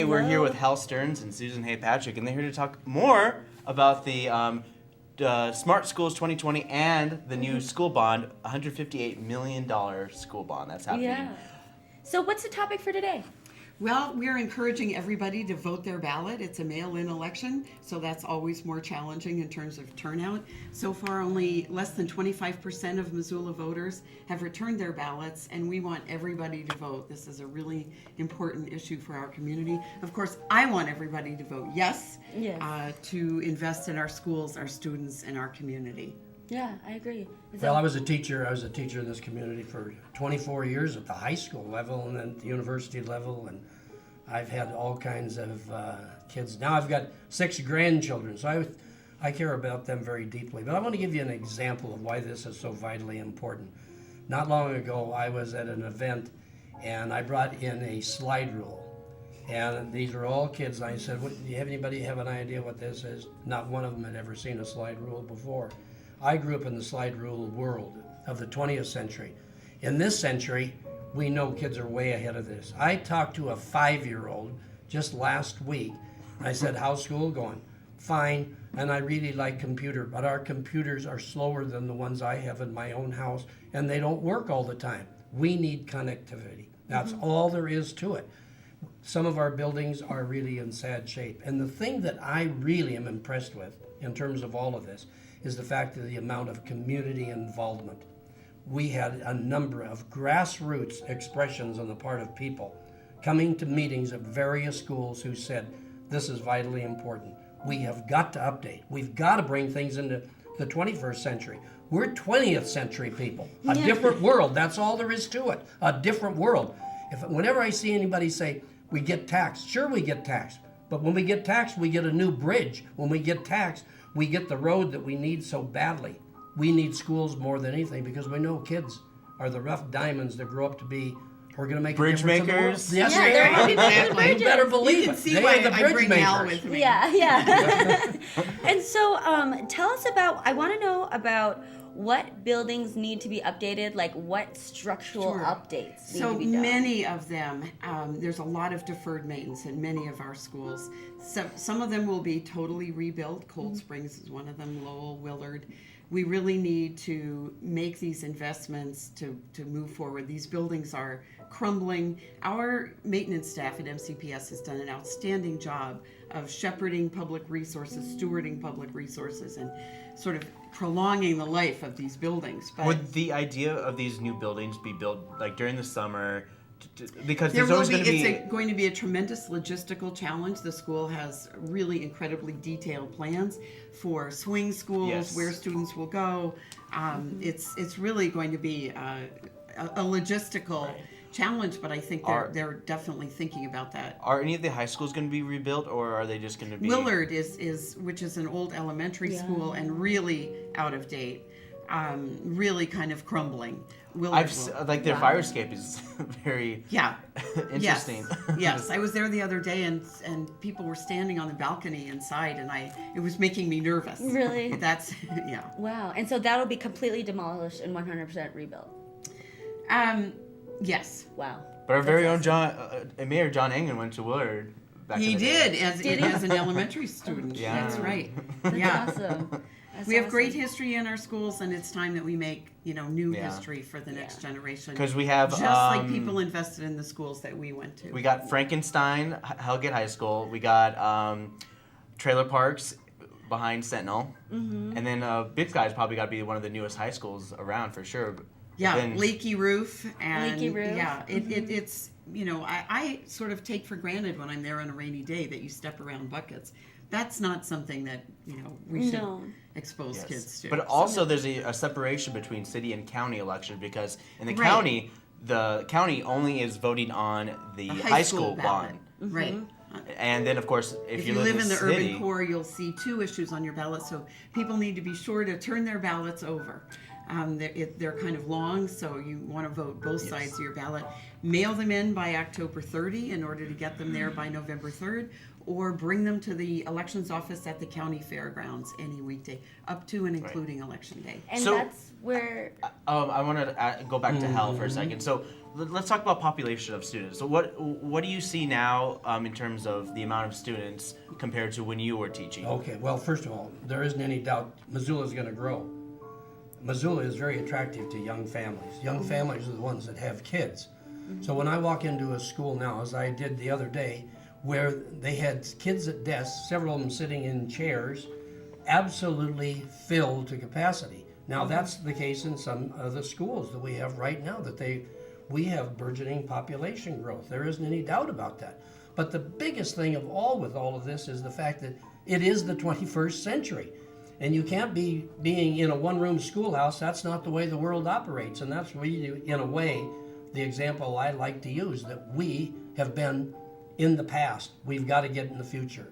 We're here with Hal Stearns and Susan Hay Patrick, and they're here to talk more about the Smart Schools 2020 and the new school bond, $158 million school bond that's happening. Yeah. So what's the topic for today? Well, we're encouraging everybody to vote their ballot. It's a mail-in election, so that's always more challenging in terms of turnout. So far, only less than 25% of Missoula voters have returned their ballots, and we want everybody to vote. This is a really important issue for our community. Of course, I want everybody to vote yes, to invest in our schools, our students, and our community. Yeah, I agree. Well, I was a teacher in this community for 24 years at the high school level and then at the university level, and I've had all kinds of kids. Now I've got 6 grandchildren, so I care about them very deeply. But I want to give you an example of why this is so vitally important. Not long ago, I was at an event, and I brought in a slide rule. And these are all kids, and I said, do you have anybody have an idea what this is? Not one of them had ever seen a slide rule before. I grew up in the slide rule world of the 20th century. In this century, we know kids are way ahead of this. I talked to a 5-year-old just last week. I said, how's school going? Fine, and I really like computer, but our computers are slower than the ones I have in my own house, and they don't work all the time. We need connectivity. That's all there is to it. Some of our buildings are really in sad shape. And the thing that I really am impressed with in terms of all of this is the fact of the amount of community involvement. We had a number of grassroots expressions on the part of people coming to meetings at various schools who said, this is vitally important. We have got to update. We've got to bring things into the 21st century. We're 20th century people, a different world. That's all there is to it, a different world. Whenever I see anybody say, we get taxed, sure we get taxed, but when we get taxed, we get a new bridge. When we get taxed, we get the road that we need so badly. We need schools more than anything because we know kids are the rough diamonds that grow up to be, we're going to make bridge a difference makers. In the world. Yes, yeah, they're going to be building bridges. You better believe You can it. see They why are the I bridge bring makers. Hal with me. Yeah. And so tell us about, I want to know about what buildings need to be updated, like what structural updates need So to be done. many of them, there's a lot of deferred maintenance in many of our schools. So some of them will be totally rebuilt. Cold Springs is one of them, Lowell, Willard. We really need to make these investments to move forward. These buildings are crumbling. Our maintenance staff at MCPS has done an outstanding job of shepherding public resources, stewarding public resources, and sort of prolonging the life of these buildings. But Would the idea of these new buildings be built like during the summer? Because there there's will always be, going to be... it's going to be a tremendous logistical challenge. The school has really incredibly detailed plans for swing schools, where students will go. It's really going to be a logistical challenge, but I think they're definitely thinking about that. Are any of the high schools going to be rebuilt, or are they just going to be... Willard is which is an old elementary school and really out of date, really kind of crumbling. Willard their fire escape is very interesting. Yes, I was there the other day and people were standing on the balcony inside, and it was making me nervous. Really? That's Wow. And so that'll be completely demolished and 100% rebuilt. Yes. Wow. But our very own Mayor John Engen went to Willard back in He the did day. as an elementary student. Yeah. That's right. That's Yeah. awesome. That's We have awesome. great history in our schools, and it's time that we make new history for the next generation. Because we have... just like people invested in the schools that we went to. We got Frankenstein, Hellgate High School. We got trailer parks behind Sentinel. And then Big Sky's probably got to be one of the newest high schools around for sure. Yeah, Then, leaky roof. And Leaky roof. Yeah, it's, I sort of take for granted when I'm there on a rainy day that you step around buckets. That's not something that, we should expose kids to. But also there's a separation between city and county election, because in the county only is voting on the high school bond. Right. And then, of course, if you live in the city, urban core, you'll see 2 issues on your ballot. So people need to be sure to turn their ballots over. They're kind of long, so you want to vote both sides of your ballot. Mail them in by October 30 in order to get them there by November 3rd, or bring them to the elections office at the county fairgrounds any weekday, up to and including election day. And So- that's where... I want to go back to Hal for a second. So let's talk about population of students. So what do you see now in terms of the amount of students compared to when you were teaching? Okay, well, first of all, there isn't any doubt Missoula is going to grow. Missoula is very attractive to young families. Young families are the ones that have kids. So when I walk into a school now, as I did the other day, where they had kids at desks, several of them sitting in chairs, absolutely filled to capacity. Now that's the case in some of the schools that we have right now, that we have burgeoning population growth. There isn't any doubt about that. But the biggest thing of all with all of this is the fact that it is the 21st century. And you can't be being in a one-room schoolhouse. That's not the way the world operates. And that's really, in a way, the example I like to use, that we have been in the past. We've got to get in the future.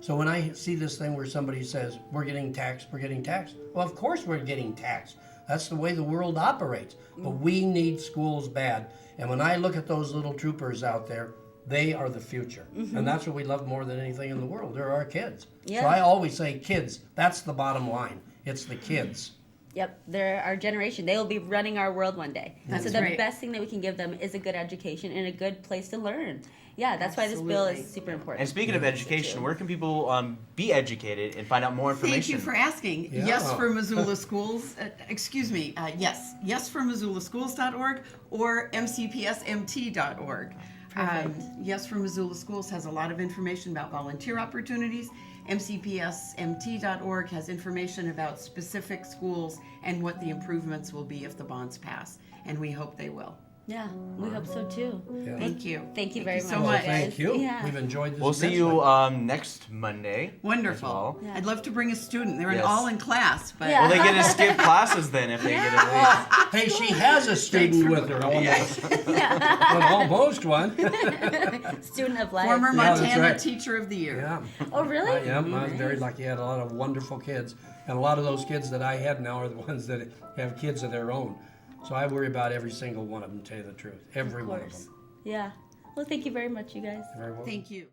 So when I see this thing where somebody says, we're getting taxed, well, of course we're getting taxed. That's the way the world operates. But we need schools bad. And when I look at those little troopers out there, they are the future. And that's what we love more than anything in the world. They're our kids. Yeah. So I always say kids. That's the bottom line. It's the kids. Yep, they're our generation. They will be running our world one day. That's so the right. best thing that we can give them is a good education and a good place to learn. Yeah, that's why this bill Absolutely. is super important. And speaking of education, where can people be educated and find out more information? Thank you for asking. Yeah. Yes for Missoula Schools, yes for MissoulaSchools.org or MCPSMT.org. Perfect. Yes for Missoula Schools has a lot of information about volunteer opportunities. MCPSMT.org has information about specific schools and what the improvements will be if the bonds pass, and we hope they will. Yeah, we hope so too. Yeah. Thank you. Thank you very so much. Well, much. thank you. Yeah. We've enjoyed this. We'll see immensely. you next Monday. Wonderful. as well. Yeah. I'd love to bring a student. They're Yes. all in class, but Yeah. Well, they get to skip classes then if they get at least. Hey, she has a student with her. Almost. Well, almost one. Student of life. former Yeah, that's Montana right. Teacher of the Year. Yeah. Oh, really? I am. I was very lucky. I had a lot of wonderful kids. And a lot of those kids that I had now are the ones that have kids of their own. So I worry about every single one of them, to tell you the truth. Every Of one of course. them. Yeah. Well, thank you very much, you guys. Very well. Thank you.